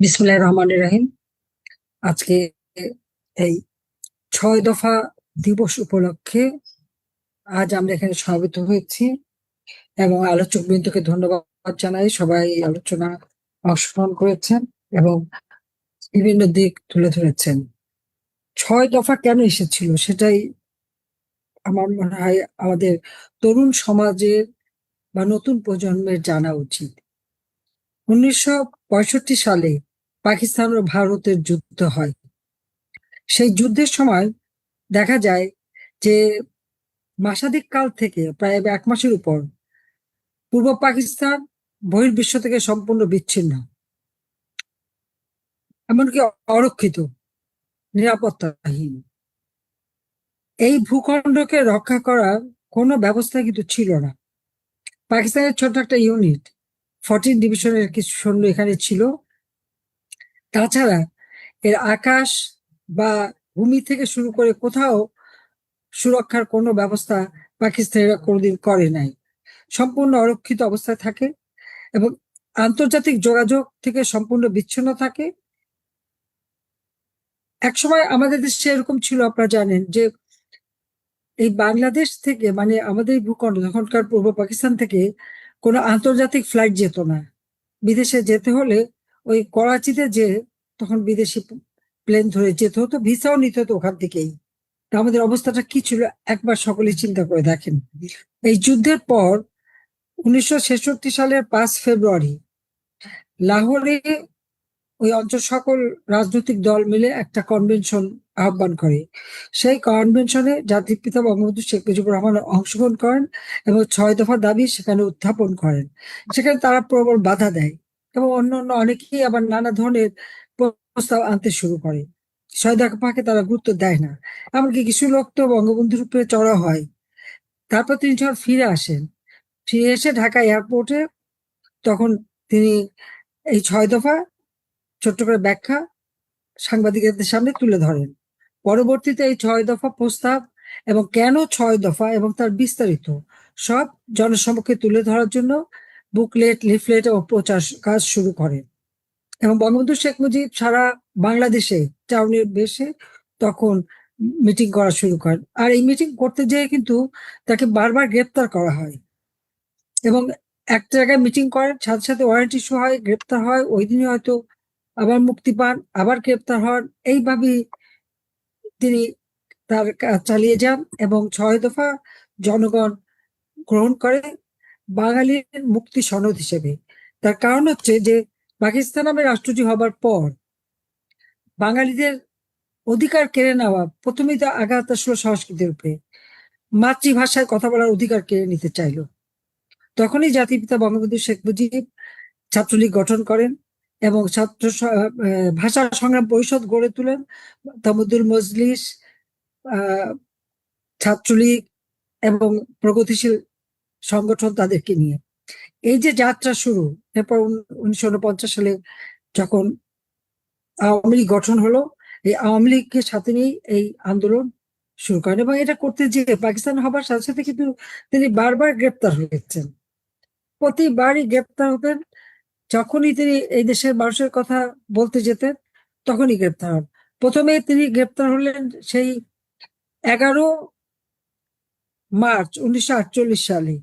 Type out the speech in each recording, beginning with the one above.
বিসমিল্লাহির রহমানির রহিম। আজকে এই 6 দফা দিবস উপলক্ষে আজ আমরা এখানে সমবেত হয়েছি এবং আলোচক বৃন্দকে ধন্যবাদ জানাই। সবাই এই আলোচনা অংশগ্রহণ করেছেন এবং বিভিন্ন দিক তুলে ধরেছেন। 6 দফা কেন এসেছিল সেটাই আমার মনে হয় আমাদের তরুণ সমাজের বা নতুন প্রজন্মের জানা উচিত। 1965 সালে পাকিস্তান ও ভারতের যুদ্ধ হয়। সেই যুদ্ধের সময় দেখা যায় যে মাসাধিক কাল থেকে প্রায় 1 মাসের উপর পূর্ব পাকিস্তান বহির্বিশ্ব থেকে সম্পূর্ণ বিচ্ছিন্ন, এমনকি অরক্ষিত, নিরাপত্তাহীন। এই ভূখণ্ডকে রক্ষা করার কোনো ব্যবস্থা কিন্তু ছিল না। পাকিস্তানের ছোট একটা ইউনিট 14 ডিভিশনের কিছু সৈন্য এখানে ছিল। তাছাড়া এর আকাশ বা ভূমি থেকে শুরু করে কোথাও সুরক্ষার কোনো ব্যবস্থা পাকিস্তানিরা কোনোদিন করে নাই। সম্পূর্ণ অরক্ষিত অবস্থায় থাকে এবং আন্তর্জাতিক যোগাযোগ থেকে সম্পূর্ণ বিচ্ছিন্ন থাকে। একসময় আমাদের দেশে এরকম ছিল, আপনারা জানেন, যে এই বাংলাদেশ থেকে মানে আমাদের এই ভূখণ্ড তখনকার পূর্ব পাকিস্তান থেকে কোনো আন্তর্জাতিক ফ্লাইট যেত না। বিদেশে যেতে হলে ওই করাচিতে যে তখন বিদেশি প্লেন ধরে যেতে হতো, ভিসাও নিতে হতো ওখান থেকেই। তা আমাদের অবস্থাটা কি ছিল একবার সকলে চিন্তা করে দেখেন। এই যুদ্ধের পর 1966 সালের 5 ফেব্রুয়ারি লাহোরে ওই অঞ্চল সকল রাজনৈতিক দল মিলে একটা কনভেনশন আহ্বান করে। সেই কনভেনশনে জাতির পিতা বঙ্গবন্ধু শেখ মুজিবুর রহমান অংশগ্রহণ করেন এবং 6 দফা দাবি সেখানে উত্থাপন করেন। সেখানে তারা প্রবল বাধা দেয় এবং অন্য অন্য অনেকেই আবার নানা ধরনের প্রস্তাব আনতে শুরু করে। 6 দফাকে তারা গুরুত্ব দেয় না। এমনকি কিছু লোক তো বঙ্গবন্ধুর উপরে চড়া হয়। তারপর তিনি যখন ফিরে এসে ঢাকা এয়ারপোর্টে, তখন তিনি এই 6 দফা ছোট্ট করে ব্যাখ্যা সাংবাদিকদের সামনে তুলে ধরেন। পরবর্তীতে এই 6 দফা প্রস্তাব এবং কেন 6 দফা এবং তার বিস্তারিত সব জনসমক্ষে তুলে ধরার জন্য বুকলেট, লিফলেট ও প্রচার কাজ শুরু করেন এবং বঙ্গবন্ধু শেখ মুজিব সারা বাংলাদেশে চাউনির বেশে তখন মিটিং করা শুরু করেন। আর এই মিটিং করতে যেয়ে কিন্তু তাকে বারবার গ্রেপ্তার করা হয় এবং একটা জায়গায় মিটিং করেন, সাথে সাথে ওয়ারেন্ট ইস্যু হয়, গ্রেপ্তার হয়, ওই দিনই হয়তো আবার মুক্তি পান, আবার গ্রেপ্তার হন। এইভাবেই তিনি তার কাজ চালিয়ে যান এবং 6 দফা জনগণ গ্রহণ করে বাঙালির মুক্তি সনদ হিসেবে। তার কারণ হচ্ছে যে পাকিস্তান নামে রাষ্ট্রটি হবার পর বাঙালিদের অধিকার কেড়ে নেওয়া, প্রথমেই তো আঘাত আসলো সংস্কৃতির উপরে। মাতৃভাষায় কথা বলার অধিকার কেড়ে নিতে চাইলো। তখনই জাতির পিতা বঙ্গবন্ধু শেখ মুজিব ছাত্রলীগ গঠন করেন এবং ভাষা সংগ্রাম পরিষদ গড়ে তোলেন। তামুদ্দুল মজলিস, ছাত্রলীগ এবং প্রগতিশীল সংগঠন তাদেরকে নিয়ে এই যে যাত্রা শুরু। এরপর 1949 সালে যখন আওয়ামী লীগ গঠন হলো, এই আওয়ামী লীগকে সাথে নিয়ে এই আন্দোলন শুরু করেন এবং এটা করতে যেয়ে পাকিস্তান হবার সাথে সাথে কিন্তু তিনি বারবার গ্রেপ্তার হয়েছেন। প্রতিবারই গ্রেপ্তার হতেন। যখনই তিনি এই দেশের মানুষের কথা বলতে যেতেন তখনই গ্রেপ্তার হন। প্রথমে তিনি গ্রেপ্তার হলেন সেই 11 মার্চ 1948 সালে।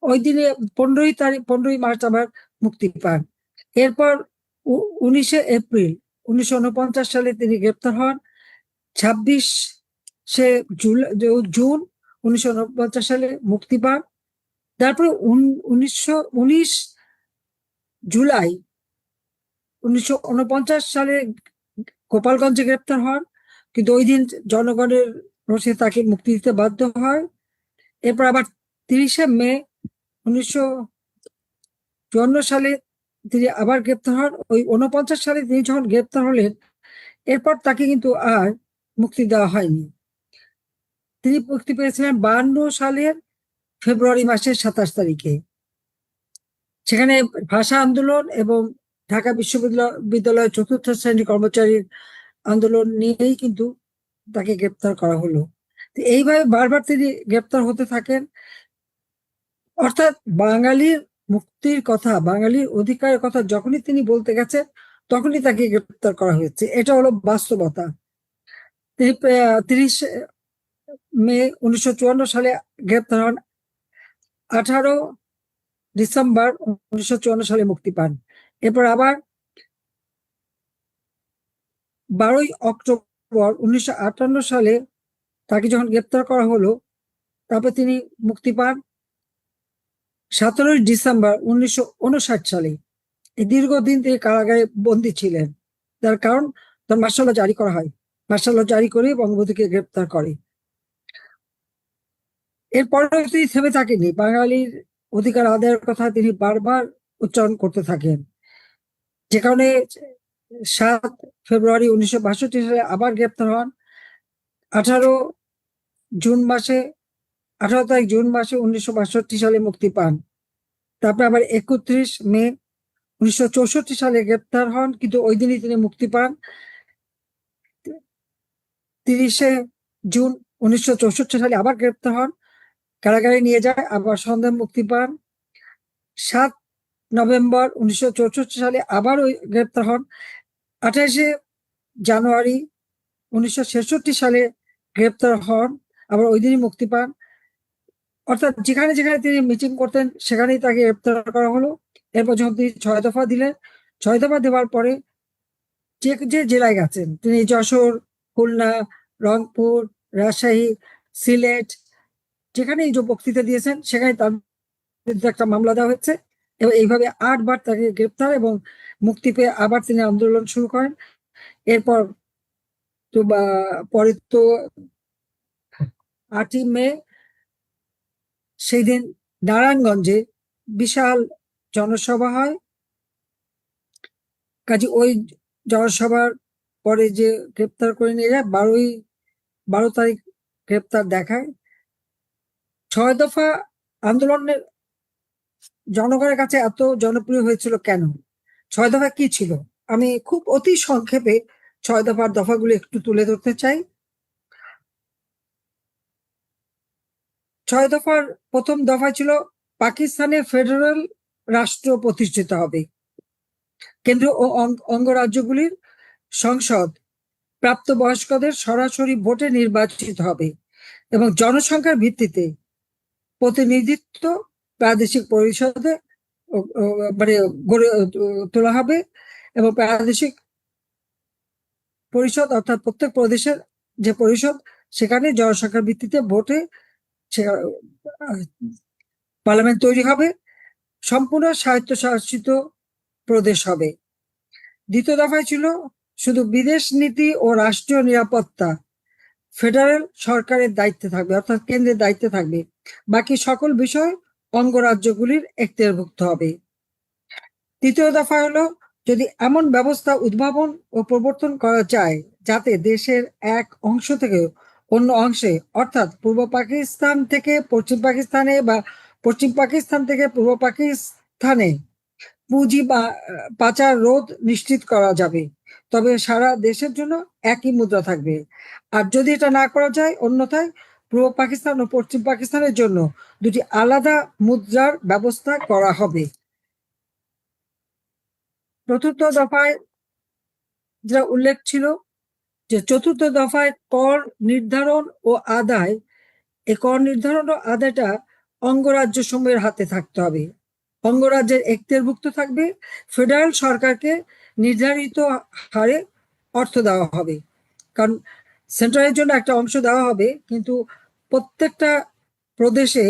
ওই দিনে 15ই মার্চ আবার মুক্তি পান। এরপর 19 এপ্রিল 1949 সালে তিনি গ্রেপ্তার হন। 26শে জুন 1949 সালে মুক্তি পান। তারপরে 19 জুলাই 1949 সালে গোপালগঞ্জে গ্রেপ্তার হন, কিন্তু ওই দিন জনগণের রোষে তাকে মুক্তি দিতে বাধ্য হয়। এরপর আবার 30শে মে 1954 সালে তিনি আবার গ্রেপ্তার হন। ওই 49 সালে তিনি যখন গ্রেপ্তার হলেন, এরপর তাকে কিন্তু আর মুক্তি দেওয়া হয়নি। তিনি মুক্তি পেয়েছিলেন 52 সালের ফেব্রুয়ারি মাসের 27 তারিখে। সেখানে ভাষা আন্দোলন এবং ঢাকা বিশ্ববিদ্যালয় চতুর্থ শ্রেণী কর্মচারীর আন্দোলন নিয়েই কিন্তু তাকে গ্রেপ্তার করা হলো। এইভাবে বারবার তিনি গ্রেপ্তার হতে থাকেন। অর্থাৎ বাঙালির মুক্তির কথা, বাঙালির অধিকারের কথা যখনই তিনি বলতে গেছেন, তখনই তাকে গ্রেপ্তার করা হয়েছে। এটা হলো বাস্তবতা। তিনি 30 মে 1954 সালে গ্রেপ্তার হন। 18 ডিসেম্বর 1954 সালে মুক্তি পান। এরপর আবার 12 অক্টোবর 1958 সালে তাকে যখন গ্রেপ্তার করা হলো, তারপর তিনি মুক্তি পান 17 ডিসেম্বর 1959 সালে। এই দীর্ঘদিন তিনি কারাগারে বন্দী ছিলেন। তার কারণ, তার মার্শাল ল জারি করা হয়। মার্শাল ল জারি করে বঙ্গবন্ধুকে গ্রেপ্তার করে। এরপরেও তিনি থেমে থাকেননি। বাঙালির অধিকার আদায়ের কথা তিনি বারবার উচ্চারণ করতে থাকেন, যে কারণে 7 ফেব্রুয়ারি 1962 সালে আবার গ্রেপ্তার হন। 18 জুন মাসে 18 তারিখ জুন মাসে 1962 সালে মুক্তি পান। তারপর আবার 31 মে 1964 সালে গ্রেপ্তার হন, কিন্তু ওই দিনই তিনি মুক্তি পান। 30 জুন 1964 সালে আবার গ্রেপ্তার হন, কারাগারে নিয়ে যায়, আবার সন্ধ্যায় মুক্তি পান। 7 নভেম্বর 1964 সালে আবার ওই গ্রেপ্তার হন। 28 জানুয়ারি 1966 সালে গ্রেপ্তার হন, আবার ওই দিনই মুক্তি পান। অর্থাৎ যেখানে যেখানে তিনি মিটিং করতেন সেখানেই তাকে গ্রেপ্তার করা হলো। এরপর যখন তিনি 6 দফা দিলেন, 6 দফা দেওয়ার পরে যে যে জেলায় গেছেন তিনি, যশোর, খুলনা, রংপুর, রাজশাহী, সিলেট, যেখানে এই যে বক্তৃতা দিয়েছেন সেখানে তার বিরুদ্ধে একটা মামলা দেওয়া হয়েছে। এবং এইভাবে 8 বার তাকে গ্রেপ্তার এবং মুক্তি পেয়ে আবার তিনি আন্দোলন শুরু করেন। এরপর তো পরে তো 8ই মে সেই দিন নারায়ণগঞ্জে বিশাল জনসভা হয়। কাজে ওই জনসভার পরে যে গ্রেপ্তার করে নিয়ে যায়, 12 তারিখ গ্রেপ্তার দেখায়। 6 দফা আন্দোলনের জনগণের কাছে এত জনপ্রিয় হয়েছিল কেন? 6 দফা কি ছিল? আমি খুব অতি সংক্ষেপে 6 দফার দফাগুলো একটু তুলে ধরতে চাই। 6 দফার প্রথম দফা ছিল পাকিস্তানে ফেডারেল রাষ্ট্র প্রতিষ্ঠিত হবে। কেন্দ্র ও অঙ্গরাজ্যগুলির সংসদ প্রাপ্তবয়স্কদের সরাসরি ভোটে নির্বাচিত হবে এবং জনসংখ্যার ভিত্তিতে প্রতিনিধিত্ব প্রাদেশিক পরিষদে মানে গড়ে তোলা হবে। এবং প্রাদেশিক পরিষদ অর্থাৎ প্রত্যেক প্রদেশের যে পরিষদ, সেখানে জনসংখ্যার ভিত্তিতে ভোটে পার্লামেন্ট তৈরি হবে। সম্পূর্ণ স্বায়ত্তশাসিত প্রদেশ হবে। দ্বিতীয় দফায় ছিল শুধু বিদেশ নীতি ও রাষ্ট্রীয় নিরাপত্তা ফেডারেল সরকারের দায়িত্বে থাকবে, অর্থাৎ কেন্দ্রের দায়িত্বে থাকবে। বাকি সকল বিষয় অঙ্গরাজ্যগুলির এখতিয়ারভুক্ত হবে। তৃতীয় দফা হলো, যদি এমন ব্যবস্থা উদ্ভাবন ও প্রবর্তন করা যায় যাতে দেশের এক অংশ থেকে অন্য অংশে, অর্থাৎ পূর্ব পাকিস্তান থেকে পশ্চিম পাকিস্তানে বা পশ্চিম পাকিস্তান থেকে পূর্ব পাকিস্তানে পুঁজি বা পাচার রোধ নিশ্চিত করা যাবে, তবে সারা দেশের জন্য একই মুদ্রা থাকবে। আর যদি এটা না করা যায়, অন্যথায় পূর্ব পাকিস্তান ও পশ্চিম পাকিস্তানের জন্য দুটি আলাদা মুদ্রার ব্যবস্থা করা হবে। চতুর্থ দফায় যেটা উল্লেখ ছিল যে চতুর্থ দফায় কর নির্ধারণ ও আদায়, এই কর নির্ধারণ ও আদায়টা অঙ্গরাজ্য সমূহের হাতে থাকতে হবে। অঙ্গরাজ্যের এখতিয়ারভুক্ত থাকবে। ফেডারেল সরকারকে নির্ধারিত হারে অর্থ দেওয়া হবে, কারণ সেন্ট্রালের জন্য একটা অংশ দেওয়া হবে, কিন্তু প্রত্যেকটা প্রদেশে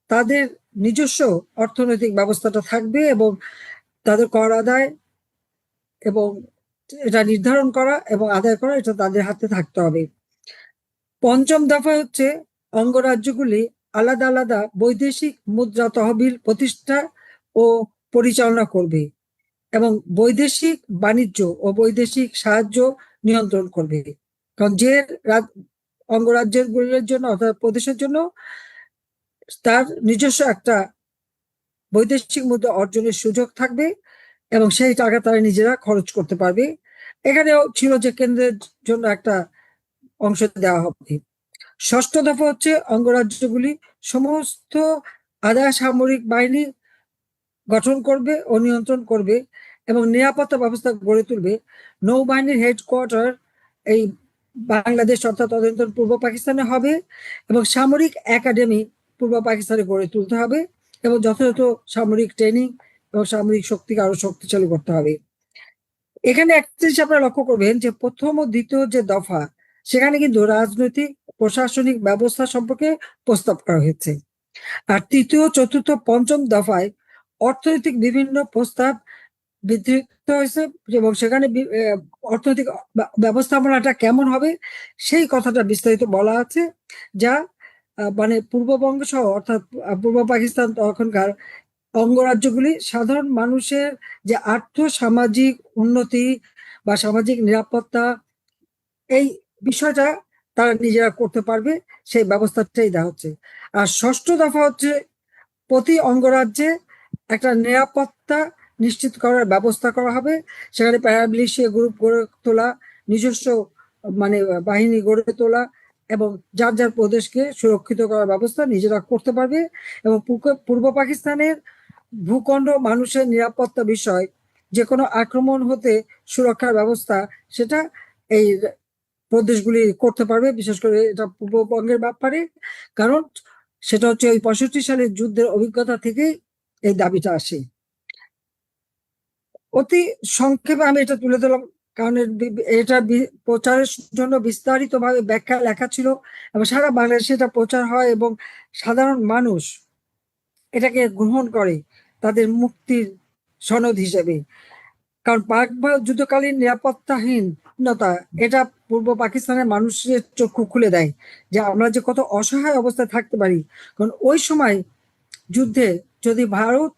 তাদের নিজস্ব অর্থনৈতিক ব্যবস্থাটা থাকবে এবং তাদের কর আদায় এবং এটা নির্ধারণ করা এবং আদায় করা, এটা তাদের হাতে থাকতে হবে। পঞ্চম দফা হচ্ছে অঙ্গরাজ্যগুলি আলাদা আলাদা বৈদেশিক মুদ্রা তহবিল প্রতিষ্ঠা ও পরিচালনা করবে এবং বৈদেশিক বাণিজ্য ও বৈদেশিক সাহায্য নিয়ন্ত্রণ করবে। কারণ যে অঙ্গরাজ্যগুলির জন্য অর্থাৎ প্রদেশের জন্য তার নিজস্ব একটা বৈদেশিক মুদ্রা অর্জনের সুযোগ থাকবে এবং সেই টাকা তারা নিজেরা খরচ করতে পারবে। এখানেও ছিল যে কেন্দ্রের জন্য একটা অংশ দেওয়া হবে। ষষ্ঠ দফা হচ্ছে অঙ্গরাজ্যগুলি সমস্ত আধা সামরিক বাহিনী গঠন করবে ও নিয়ন্ত্রণ করবে এবং নিরাপত্তা ব্যবস্থা গড়ে তুলবে। নৌবাহিনীর হেডকোয়ার্টার এই বাংলাদেশ অর্থাৎ তদানীন্তন পূর্ব পাকিস্তানে হবে এবং সামরিক একাডেমি পূর্ব পাকিস্তানে গড়ে তুলতে হবে এবং যথাযথ সামরিক ট্রেনিং এবং সামরিক শক্তিকে আরো শক্তিশালী করতে হবে। এখানে একটা জিনিস আপনারা লক্ষ্য করবেন যে প্রথম ও দ্বিতীয় যে দফা সেখানে কিন্তু রাজনৈতিক প্রশাসনিক ব্যবস্থা সম্পর্কে প্রস্তাব করা হয়েছে, আর তৃতীয় চতুর্থ পঞ্চম দফায় অর্থনৈতিক বিভিন্ন প্রস্তাব বিধৃত হয়েছে এবং সেখানে অর্থনৈতিক ব্যবস্থাপনাটা কেমন হবে সেই কথাটা বিস্তারিত বলা আছে, যা মানে পূর্ববঙ্গ সহ অর্থাৎ পূর্ব পাকিস্তান তখনকার অঙ্গরাজ্যগুলি সাধারণ মানুষের যে আর্থ সামাজিক উন্নতি বা সামাজিক নিরাপত্তা এই বিষয়টা তারা নিজেরা করতে পারবে সেই ব্যবস্থাটাই দেওয়া হচ্ছে। আর ষষ্ঠ দফা হচ্ছে প্রতি অঙ্গরাজ্যে একটা নিরাপত্তা নিশ্চিত করার ব্যবস্থা করা হবে, সেখানে প্যারামিলিশিয়া গ্রুপ গড়ে তোলা, নিজস্ব মানে বাহিনী গড়ে তোলা এবং যার যার প্রদেশকে সুরক্ষিত করার ব্যবস্থা নিজেরা করতে পারবে। এবং পূর্ব পাকিস্তানের ভূখণ্ড মানুষের নিরাপত্তা বিষয় যে কোনো আক্রমণ হতে সুরক্ষার ব্যবস্থা সেটা এই প্রদেশগুলি করতে পারবে, বিশেষ করে এটা পূর্ববঙ্গের ব্যাপারে, কারণ সেটা হচ্ছে ওই 65 সালের যুদ্ধের অভিজ্ঞতা থেকেই এই দাবিটা আসে। অতি সংক্ষেপে আমি এটা তুলে ধরলাম কারণ এটা প্রচারের জন্য বিস্তারিত ভাবে ব্যাখ্যা লেখা ছিল এবং সারা বাংলাদেশে এটা প্রচার হয় এবং সাধারণ মানুষ এটাকে গ্রহণ করে তাদের মুক্তির সনদ হিসেবে। কারণ পাক যুদ্ধকালীন নিরাপত্তাহীনতা এটা পূর্ব পাকিস্তানের মানুষের চক্ষু খুলে দেয় যে আমরা যে কত অসহায় অবস্থায় থাকতে পারি। কারণ ওই সময় যুদ্ধে যদি ভারত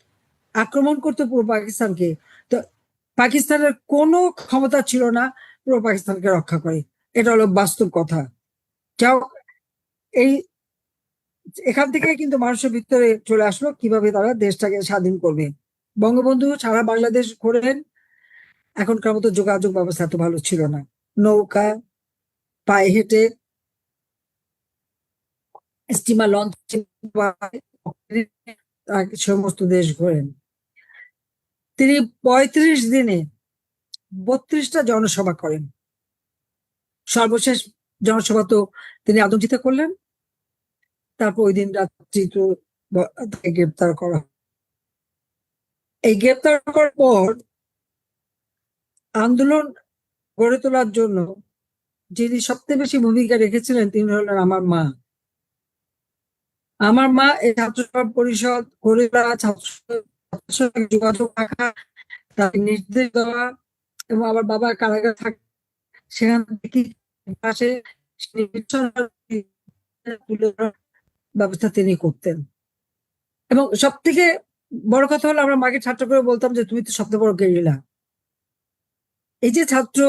আক্রমণ করতো পূর্ব পাকিস্তানকে, তো পাকিস্তানের কোনো ক্ষমতা ছিল না পূর্ব পাকিস্তানকে রক্ষা করে। এটা হলো বাস্তব কথা। যাও এই এখান থেকে কিন্তু মানুষের ভিতরে চলে আসলো কিভাবে তারা দেশটাকে স্বাধীন করবে। বঙ্গবন্ধু সারা বাংলাদেশ ঘোরেন, এখনকার মতো যোগাযোগ ব্যবস্থা এত ভালো ছিল না, নৌকা পায়ে হেঁটে স্টিমার লঞ্চ সমস্ত দেশ ঘোরেন। তিনি 35 দিনে 32টা জনসভা করেন। সর্বশেষ জনসভা তো তিনি আদমজিতে করলেন, তারপর ওই দিন রাত্রি তো তাকে গ্রেপ্তার করা। এই গ্রেপ্তার করার পর আন্দোলন গড়ে তোলার জন্য যিনি সবচেয়ে বেশি ভূমিকা রেখেছিলেন তিনি হলেন আমার মা। আমার মা এই ছাত্র পরিষদ গড়ে তোলা, ছাত্র সঙ্গে যোগাযোগ রাখা, তার নির্দেশ দেওয়া এবং আমার বাবা কারাগারে থাকে সেখান থেকে ব্যবস্থা তিনি করতেন। এবং সব থেকে বড় কথা হলো আমরা মাকে ছাত্র করে বলতাম যে তুমি তো সবচেয়ে বড় গেরিলা। এই যে ছাত্র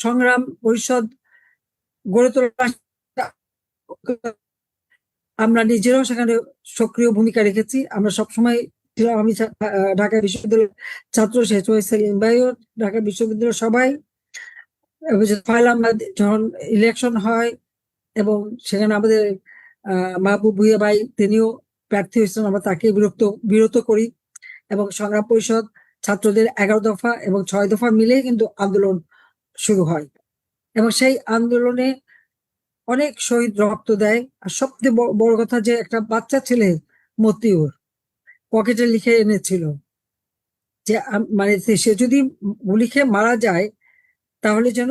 সংগ্রাম পরিষদ গড়ে তোলা আমরা নিজেরাও সেখানে সক্রিয় ভূমিকা রেখেছি। আমরা সবসময় ছিলাম, আমি ঢাকা বিশ্ববিদ্যালয়ের ছাত্র, শেষ হয়ে সেলিম ভাইও ঢাকা বিশ্ববিদ্যালয়ের সবাই। যখন ইলেকশন হয় এবং সেখানে আমাদের মাহবুব ভুইয়া ভাই তিনিও প্রার্থী হয়েছিলেন, আমরা তাকে বিরত করি এবং সংগ্রাম পরিষদ ছাত্রদের 11 দফা এবং 6 দফা মিলেই কিন্তু আন্দোলন শুরু হয় এবং সেই আন্দোলনে অনেক শহীদ রক্ত দেয়। আর সবচেয়ে বড় কথা যে একটা বাচ্চা ছেলে মতিউর পকেটে লিখে এনেছিল যে মানে সে যদি গুলি খেয়ে মারা যায় তাহলে যেন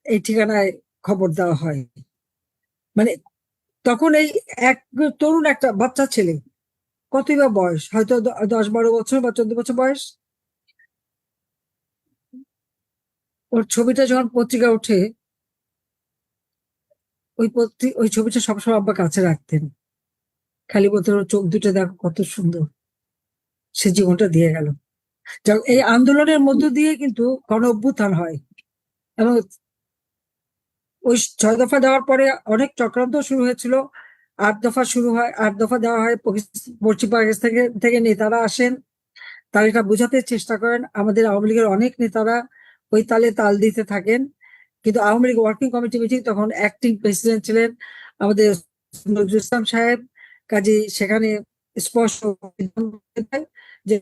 এই ঠিকানায় খবর দেওয়া হয়। মানে তখন এই এক তরুণ একটা বাচ্চা ছেলে, কতই বা বয়স, হয়তো 10-12 বছর বা 14 বছর বয়স, ওর ছবিটা যখন পত্রিকা ওঠে ওই ছবিটা সবসময় আব্বা কাছে রাখতেন, খালি বলতেন ওর চোখ দুটো দেখো কত সুন্দর, সে জীবনটা দিয়ে গেল। এই আন্দোলনের মধ্য দিয়ে কিন্তু গণ অভ্যুত্থান হয় এবং ওই 6 দফা দেওয়ার পরে অনেক চক্রান্ত শুরু হয়েছিল। 8 দফা শুরু হয়, 8 দফা দেওয়া হয়, পশ্চিম পাকিস্তান থেকে নেতারা আসেন, তারা এটা বোঝাতে চেষ্টা করেন। আমাদের আওয়ামী লীগের অনেক নেতারা ওই তালে তাল দিতে থাকেন, কিন্তু Awami League working committee meeting তখন অ্যাক্টিং প্রেসিডেন্ট ছিলেন আমাদের নজরুল ইসলাম সাহেব, কাজী সেখানে স্পষ্ট যে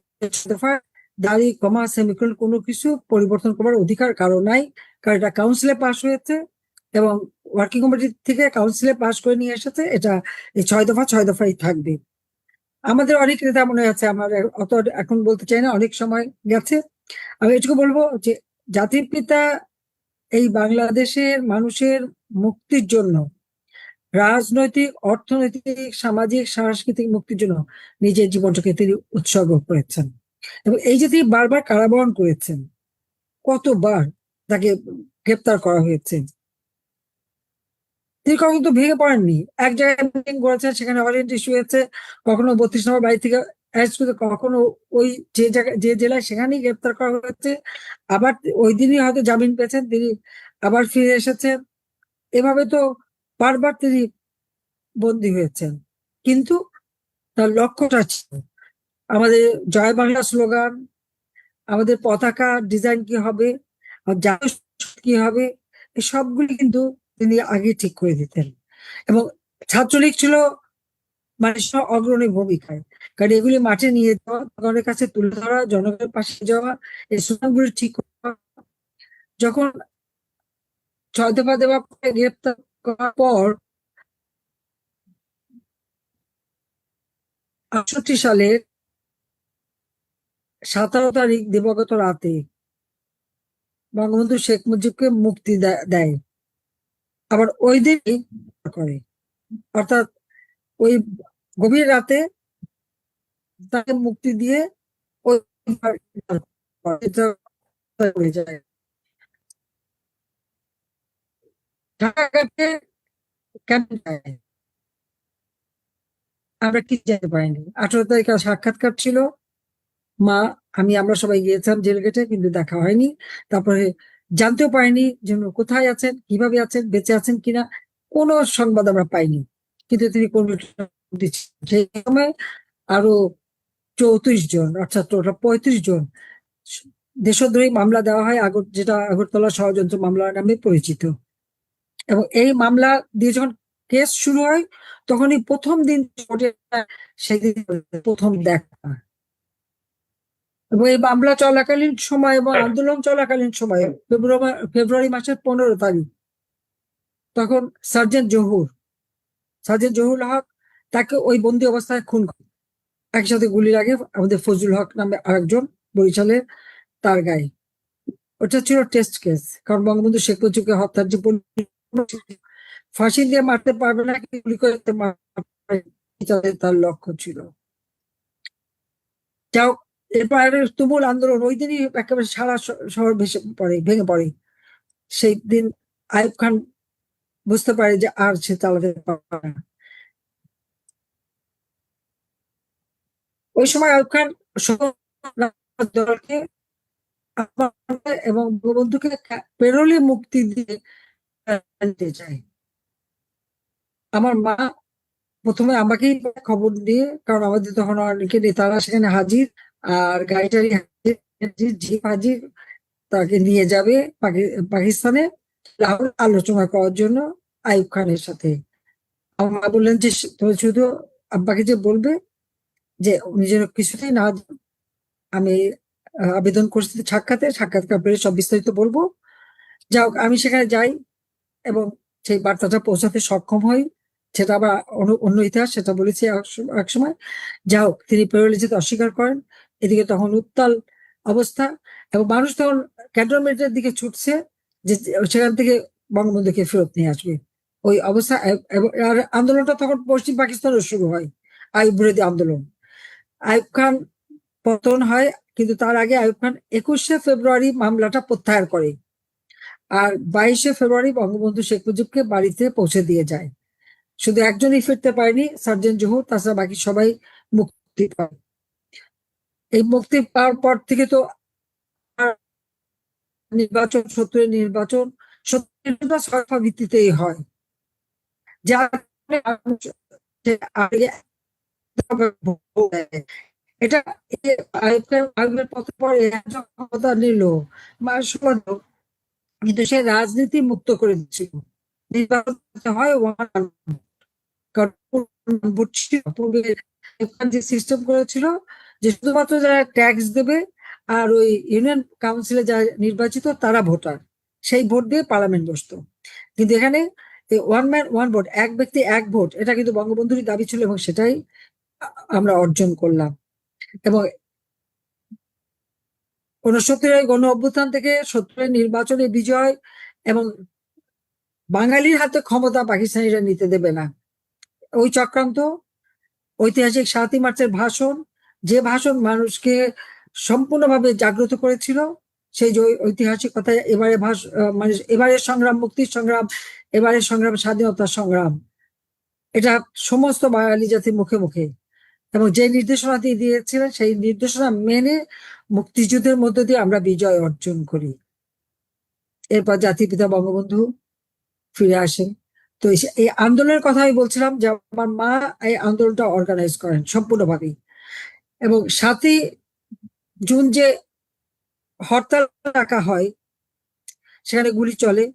দফা দাড়ি কমা সেমিকোলন কোনো কিছু পরিবর্তন করার অধিকার কারো নাই, কারণ এটা কাউন্সিলে পাশ হয়েছে এবং ওয়ার্কিং কমিটি থেকে কাউন্সিলে পাশ করে নিয়ে এসেছে। এটা এই 6 দফাই থাকবে। আমাদের অনেক নেতা মনে আছে, আমার অত এখন বলতে চাই না, অনেক সময় গেছে। আমি এটুকু বলবো যে জাতির পিতা এই বাংলাদেশের মানুষের মুক্তির জন্য, রাজনৈতিক, অর্থনৈতিক, সামাজিক, সাংস্কৃতিক মুক্তির জন্য নিজের জীবনটাকে তিনি উৎসর্গ করেছেন। এবং এই যে তিনি বারবার কারাবরণ করেছেন, কতবার তাকে গ্রেপ্তার করা হয়েছে, তিনি কখনো তো ভেঙে পড়েননি। এক জায়গায় মিটিং করেছেন, সেখানে ওয়ারেন্ট ইস্যু হয়েছে, কখনো 32 নম্বর বাড়ি থেকে অ্যারেস্ট করে, কখনো ওই যে জায়গায় যে জেলায় সেখানেই গ্রেপ্তার করা হয়েছে, আবার ওই দিনই হয়তো জামিন পেয়েছেন, তিনি আবার ফিরে এসেছেন। এভাবে তো বারবার তিনি বন্দী হয়েছেন। কিন্তু তার লক্ষ্যটা ছিল আমাদের জয় বাংলা স্লোগান, আমাদের পতাকা ডিজাইন কি হবে, আর জাতীয় সংগীত কি হবে, এই সবগুলি কিন্তু তিনি আগে ঠিক করে দিতেন। এবং ছাত্রলীগ ছিল মানে অগ্রণী ভূমিকায়, কারণ এগুলি মাঠে নিয়ে যাওয়া, জনগণের কাছে তুলে ধরা, জনগণের পাশে যাওয়া, এই স্লোগানগুলি ঠিক করা। যখন 6 দফা দেওয়ার পরে গ্রেপ্তার করার পর 68 সালের 17 তারিখ দিবাগত রাতে বঙ্গবন্ধু শেখ মুজিবকে মুক্তি দেয়, আবার ওই দিনই করে, অর্থাৎ ওই গভীর রাতে তাকে মুক্তি দিয়ে ওই হয়ে যায়। ঢাকাকে কেন যায়? আমরা কি যেতে পারিনি। 18 তারিখে সাক্ষাৎকার ছিল, মা, আমরা সবাই গিয়েছিলাম জেল গেটে, কিন্তু দেখা হয়নি। তারপরে জানতেও পারিনি যে উনি কোথায় আছেন, কিভাবে আছেন, বেঁচে আছেন কিনা, কোনো সংবাদ আমরা পাইনি। কিন্তু তিনি কোন সেই সময় আরো 34 জন, অর্থাৎ টোটাল 35 জন দেশদ্রোহী মামলা দেওয়া হয়, যেটা আগরতলা ষড়যন্ত্র মামলা নামে পরিচিত। এবং এই মামলা দিয়ে যখন কেস শুরু হয়, তখনই প্রথম দিন সেদিন প্রথম দেখা। এবং এই মামলা চলাকালীন সময় এবং আন্দোলন চলাকালীন সময়ে ফেব্রুয়ারি মাসের 15 তারিখ, তখন সার্জেন্ট জহুর হক তাকে ওই বন্দি অবস্থায় খুন করে, একসাথে গুলি লাগে আমাদের ফজলুল হক নামে আরেকজন বরিশালের, তার গায়ে। ওটা ছিল টেস্ট কেস, কারণ বঙ্গবন্ধু শেখ মুজিবকে হত্যার যে ফাঁসি দিয়ে মারতে পারবে না, গুলি করে তার লক্ষ্য ছিল। যাও, এরপর তুমুল আন্দোলন, ওই দিনই একেবারে সারা শহর ভেঙে পড়ে। সেই দিন আইয়ুব খান বুঝতে পারে যে আর সে চালাতে পারবে না। ওই সময় আইয়ুব খান দলকে এবং বঙ্গবন্ধুকে পেরোলে মুক্তি দিয়ে আনতে চায়। আমার মা প্রথমে আমাকেই খবর দিয়ে, কারণ আমাদের তখন অনেকে নেতারা সেখানে হাজির, আর গাড়ি টাড়ি হাজির, জিপ হাজির, তাকে নিয়ে যাবে পাকিস্তানে আলোচনা করার জন্য আইয়ুব খানের সাথে। আমার মা বললেন যে তুমি শুধু আব্বাকে যে বলবে যে উনি যেন কিছুতেই না, আমি আবেদন করছি সাক্ষাৎকার পেলে সব বিস্তারিত বলবো। যাই হোক, আমি সেখানে যাই এবং সেই বার্তাটা পৌঁছাতে সক্ষম হই। সেটা আবার অন্য ইতিহাস, সেটা বলেছি এক সময়। যা হোক, তিনি পেরোলে যেতে অস্বীকার করেন। এদিকে তখন উত্তাল অবস্থা, এবং মানুষ তখন ক্যান্টনমেন্টের দিকে ছুটছে যে সেখান থেকে বঙ্গবন্ধুকে ফেরত নিয়ে আসবে। ওই অবস্থা, আর আন্দোলনটা তখন পশ্চিম পাকিস্তানেও শুরু হয়, আইয়ুব বিরোধী আন্দোলন। আইয়ুব খান পতন হয়, কিন্তু তার আগে আইয়ুব খান 21শে ফেব্রুয়ারি মামলাটা প্রত্যাহার করে, আর 22শে ফেব্রুয়ারি বঙ্গবন্ধু শেখ মুজিবকে বাড়িতে পৌঁছে দিয়ে যায়। শুধু একজনই ফিরতে পারেনি, সার্জেন্ট জহুর, তাছাড়া বাকি সবাই মুক্তি পায়। এই মুক্তি পাওয়ার পর থেকে তো নির্বাচন, নির্বাচন 6 দফা ভিত্তিতেই হয়, যার এটা আইয়ুবের পথে পরে ক্ষমতা নিল, কিন্তু সে রাজনীতি মুক্ত করে দিচ্ছিল। নির্বাচন হয় পূর্বে যে সিস্টেম করেছিল যে শুধুমাত্র যারা ট্যাক্স দেবে আর ওই ইউনিয়ন কাউন্সিলে যারা নির্বাচিত তারা ভোটার, সেই ভোট দিয়ে পার্লামেন্ট বসতো। কিন্তু এখানে ওয়ান ম্যান ওয়ান ভোট, এক ব্যক্তি এক ভোট, এটা কিন্তু বঙ্গবন্ধুরই দাবি ছিল এবং সেটাই আমরা অর্জন করলাম। এবং 69 গণ অভ্যুত্থান থেকে 70 নির্বাচনে বিজয় এবং বাঙালির হাতে ক্ষমতা পাকিস্তানিরা নিতে দেবে না, ওই চক্রান্ত, ঐতিহাসিক 7ই মার্চের ভাষণ, যে ভাষণ মানুষকে সম্পূর্ণভাবে জাগ্রত করেছিল, সেই যে ঐতিহাসিকতা, মানে এবারের সংগ্রাম মুক্তির সংগ্রাম, এবারের সংগ্রাম স্বাধীনতার সংগ্রাম, এটা সমস্ত বাঙালি জাতির মুখে মুখে। এবং যে নির্দেশনা তিনি দিয়েছিলেন সেই নির্দেশনা মেনে মুক্তিযুদ্ধের মধ্য দিয়ে আমরা বিজয় অর্জন করি। এরপর জাতির পিতা বঙ্গবন্ধু ফিরে আসেন। তো এই আন্দোলনের কথা আমি বলছিলাম যে আমার মা এই আন্দোলনটা অর্গানাইজ করেন সম্পূর্ণভাবে। এবং 7ই জুন যে হরতাল রাখা হয়, সেখানে গুলি চলে,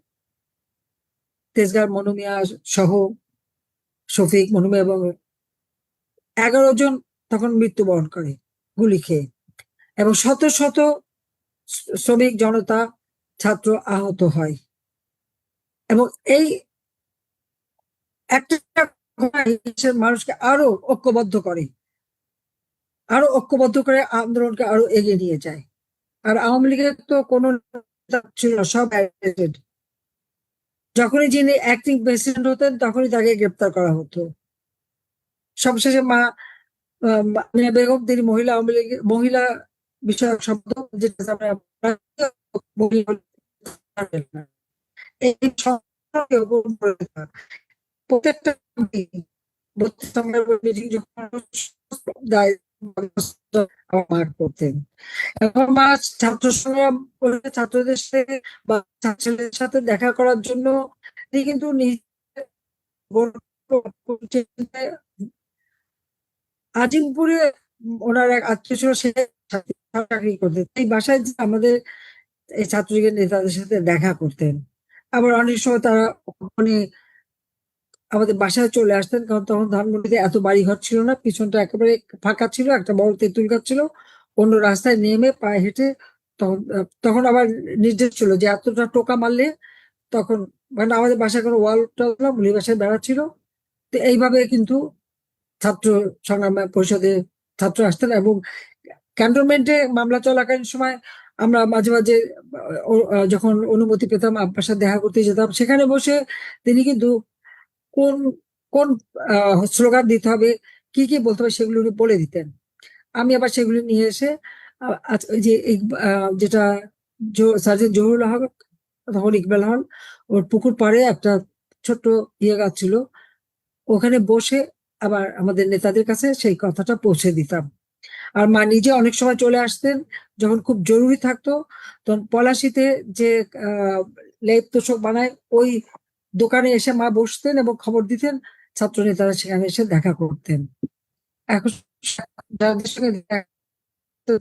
তেজগাঁর মনু মিয়া সহ শফিক, মনু মিয়া এবং 11 জন তখন মৃত্যুবরণ করে গুলি খেয়ে, এবং শত শত শ্রমিক জনতা, ছাত্র আহত হয়। এবং এই একটা মানুষকে আরো ঐক্যবদ্ধ করে, আন্দোলনকে আরো এগিয়ে নিয়ে যায়। আর আওয়ামী লীগের তো কোনো নেতা ছিল না, সব arrested। যখনই যিনি অ্যাক্টিং প্রেসিডেন্ট হতেন তখনই তাকে গ্রেপ্তার করা হতো। সবশেষে মিয়া বেগম, তিনি মহিলা আওয়ামী লীগের মহিলা বিষয়ক সম্পাদক, যেটা আমরা এই সংস্থাকে গ্রহণ করে দিতাম। প্রত্যেকটা মিটিং যখন আমার করতেন, এখন মা ছাত্র সংগ্রাম করে ছাত্রদের সাথে বা ছাত্রদের সাথে দেখা করার জন্য তিনি কিন্তু আজিমপুরে ওনার এক আত্মীয় ছিল, সে চাকরি করতেন, এই বাসায় যে আমাদের এই ছাত্রলীগের নেতাদের সাথে দেখা করতেন। আবার অনেক সময় তারা ওখানে আমাদের বাসায় চলে আসতেন, কারণ তখন ধানমন্ডিতে এত বাড়িঘর ছিল না, পিছনটা একেবারে ফাঁকা ছিল, একটা বড় তেঁতুল গাছ ছিল, অন্য রাস্তায় নেমে পায়ে হেঁটে, তখন তখন আবার নির্দেশ ছিল যে এতটা টোকা মারলে, তখন মানে আমাদের বাসায় কোনো ওয়াল টোয়াল মুলি বাসায় বেড়া ছিল। তো এইভাবে কিন্তু ছাত্র সংগ্রাম পরিষদে ছাত্র আসতেন। এবং ক্যান্টনমেন্টে মামলা চলাকালীন সময় আমরা মাঝে মাঝে যখন অনুমতি পেতাম আব্বার সাথে দেখা করতে যেতাম, সেখানে বসে তিনি কিন্তু কোন কোন স্লোগান দিতে হবে, কি কি বলতে হবে, সেগুলো উনি বলে দিতেন। আমি আবার সেগুলো নিয়ে এসে ওই যে যেটা সার্জেন্ট জহুরুল হক, তখন ইকবাল হল, ওর পুকুর পাড়ে একটা ছোট্ট গাছ ছিল, ওখানে বসে আবার আমাদের নেতাদের কাছে সেই কথাটা পৌঁছে দিতাম। আর মা নিজে অনেক সময় চলে আসতেন যখন খুব জরুরি থাকতো, তখন পলাশিতে যে লেপ তোষক বানায় ওই দোকানে এসে মা বসতেন এবং খবর দিতেন, ছাত্র নেতারা সেখানে এসে দেখা করতেন। এখন যাদের সঙ্গে দেখা করতে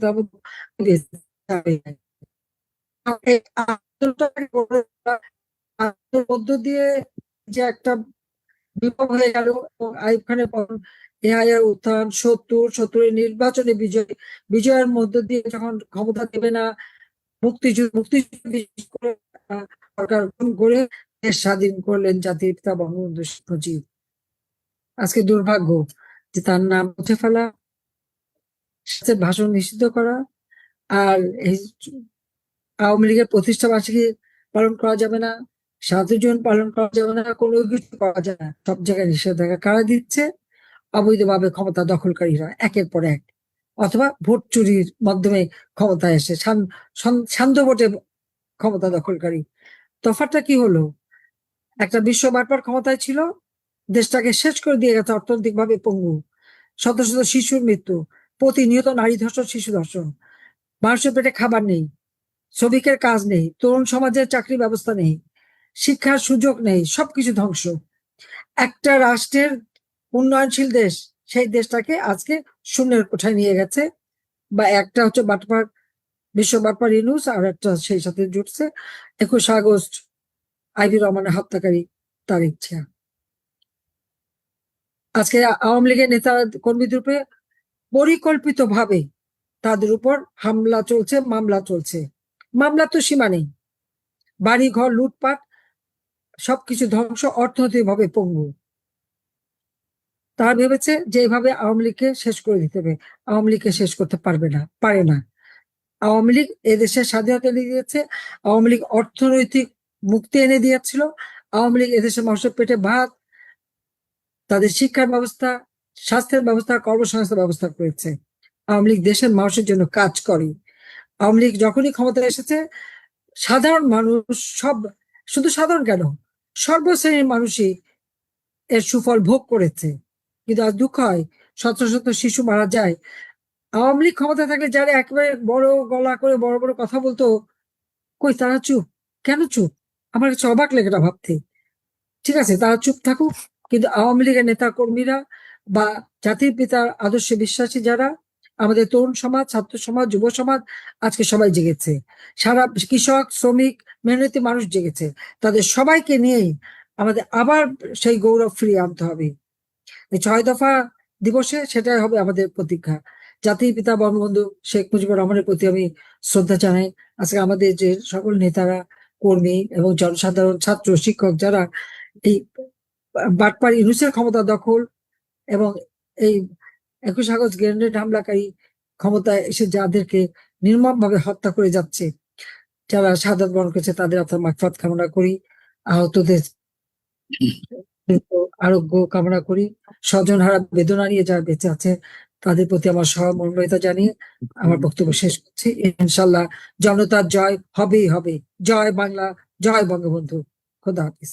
তবে এই আন্দোলনের মধ্য দিয়ে যে একটা বিপ্লব হয়ে গেল, এবং আইয়ুব খানের পতন, এআইআর উত্থান, 70 নির্বাচনে বিজয়ের মধ্য দিয়ে যখন ক্ষমতা দেবে না, মুক্তিযুদ্ধ বিশেষ করে সরকার গড়ে দেশ স্বাধীন করলেন জাতির পিতা বঙ্গবন্ধু শেখ মুজিব। আজকে দুর্ভাগ্য যে তার নাম মুছে ফেলা, ভাষণ নিষিদ্ধ করা, আর এই আওয়ামী লীগের প্রতিষ্ঠা বার্ষিকী পালন করা যাবে না, 7ই জুন পালন করা যাবে না, কোনো কিছু করা যাবে না, সব জায়গায় নিষেধাজ্ঞা কারা দিচ্ছে? অবৈধভাবে ক্ষমতা দখলকারীরা একের পর এক, অথবা ভোট চুরির মাধ্যমে ক্ষমতায় এসে সান্ধ্য ভোটে ক্ষমতা দখলকারী। তফাৎটা কি হলো? একটা বিশ্ব বাটপার ক্ষমতায় ছিল, দেশটাকে শেষ করে দিয়ে গেছে, অর্থনৈতিক ভাবে পঙ্গু, শত শত শিশুর মৃত্যু, প্রতিনিয়ত নারী ধর্ষণ, শিশু ধর্ষণ, মানুষের পেটে খাবার নেই, শ্রমিকের কাজ নেই, তরুণ সমাজের চাকরি ব্যবস্থা নেই, শিক্ষার সুযোগ নেই, সবকিছু ধ্বংস। একটা রাষ্ট্রের উন্নয়নশীল দেশ, সেই দেশটাকে আজকে শূন্যের কোঠায় নিয়ে গেছে। বা একটা হচ্ছে বাটপার, বিশ্ব বাটপার ইউনূস, আর একটা সেই সাথে জুটছে 21 আগস্ট আইভি রহমানের হত্যাকারী তারেক জিয়া। আজকে আওয়ামী লীগের নেতা কর্মীদের উপরে পরিকল্পিত ভাবে তাদের উপর হামলা চলছে, মামলা চলছে। মামলা তো সীমা নেই, বাড়ি ঘর লুটপাট, সবকিছু ধ্বংস, অর্থনৈতিকভাবে পঙ্গু। তারা ভেবেছে যে এইভাবে আওয়ামী লীগকে শেষ করে দিতে হবে। আওয়ামী লীগকে শেষ করতে পারবে না, পারে না। আওয়ামী লীগ এদেশের স্বাধীনতা এনে দিয়েছে, আওয়ামী লীগ অর্থনৈতিক মুক্তি এনে দিয়েছিল, আওয়ামী লীগ এদেশের মানুষের পেটে ভাত, তাদের শিক্ষার ব্যবস্থা, স্বাস্থ্যের ব্যবস্থা, কর্মসংস্থান ব্যবস্থা করেছে। আওয়ামী লীগ দেশের মানুষের জন্য কাজ করে। আওয়ামী লীগ যখনই ক্ষমতায় এসেছে, সাধারণ মানুষ সব, শুধু সাধারণ কেন, সর্বশ্রেণীর মানুষই এর সুফল ভোগ করেছে। কিন্তু আজ দুঃখ হয়, শত শত শিশু মারা যায়। আওয়ামী লীগ ক্ষমতা থাকলে যারা একেবারে বড় গলা করে বড় বড় কথা বলতো, কই তারা চুপ? কেন চুপ? আমার কাছে অবাক লাগে এটা ভাবতে। ঠিক আছে, তারা চুপ থাকুক, কিন্তু আওয়ামী লীগের নেতা কর্মীরা বা জাতির পিতার আদর্শে বিশ্বাসী যারা, আমাদের তরুণ সমাজ, ছাত্র সমাজ, যুব সমাজ, আজকে সবাই জেগেছে। সারা কৃষক, শ্রমিক, মেহনতি মানুষ জেগেছে। তাদের সবাইকে নিয়েই আমাদের আবার সেই গৌরব ফিরিয়ে আনতে হবে। এই 6 দফা দিবসে সেটাই হবে আমাদের প্রতীক্ষা। জাতির পিতা বঙ্গবন্ধু শেখ মুজিবুর রহমানের প্রতি আমি শ্রদ্ধা জানাই। আজকে আমাদের যে সকল নেতারা, কর্মী এবং জনসাধারণ, ছাত্র, শিক্ষক যারা এই বাটপার ইউনূসের ক্ষমতা দখল এবং এই 21 আগস্ট গ্রেনেড হামলাকারী ক্ষমতায় এসে যাদেরকে নির্মমভাবে হত্যা করে যাচ্ছে, যারা শাহাদাত বরণ করেছে, তাদের আত্মার মাগফিরাত কামনা করি। আহতদের আরোগ্য কামনা করি। স্বজনহারা বেদনা নিয়ে যারা বেঁচে আছে, তাদের প্রতি আমার সহমর্মিতা জানিয়ে আমার বক্তব্য শেষ করছি। ইনশাল্লাহ জনতার জয় হবেই হবে। জয় বাংলা, জয় বঙ্গবন্ধু। খোদা হাফিজ।